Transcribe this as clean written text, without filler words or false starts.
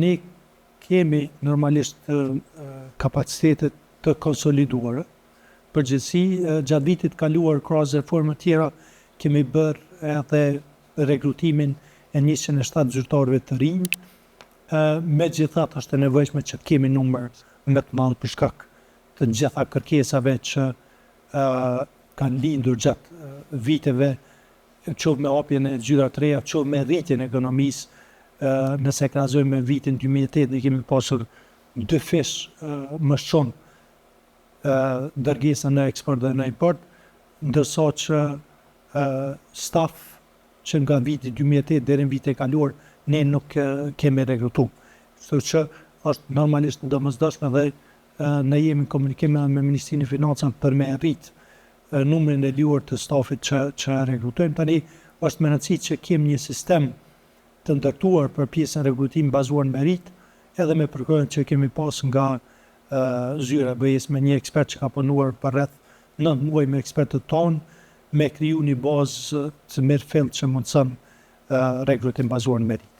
ne kemi normalisht kapacitetet të konsoliduara. Përgjithësi, gjatë vitit kaluar krahas reformave tjera, kemi bërë edhe rekrutimin e 107 zyrtarëve të rinj. Megjithatë, është e nevojshme që kemi numër më të madh për shkak të gjitha kërkesave që kanë lindur gjatë viteve, qoftë me hapjen e zyra të reja, qoftë me rritjen e ekonomisë. Nëse krahasojmë me vitin 2008, ne kemi pasur 2 fish më shumë dërgesa në eksport dhe në import, ndërsa që staf që nga viti 2008 deri në vitin e kaluar ne nuk kemi rekrutuar. Kështu që është normalisht domosdoshme dhe ne jemi në komunikim me Ministrinë e Financave për me rrit numrin e lejuar të stafit që rekrutojmë. Tani është me rëndësi që kemi një sistem të ndërtuar për pjesën rekrutim bazuar në merit, edhe me përkojën që kemi pas nga zyra BE-s me një ekspert që ka punuar për rreth 9 muaj me ekspertët tonë, me kriju një bazë të mirëfillt që mundson rekrutim bazuar në merit.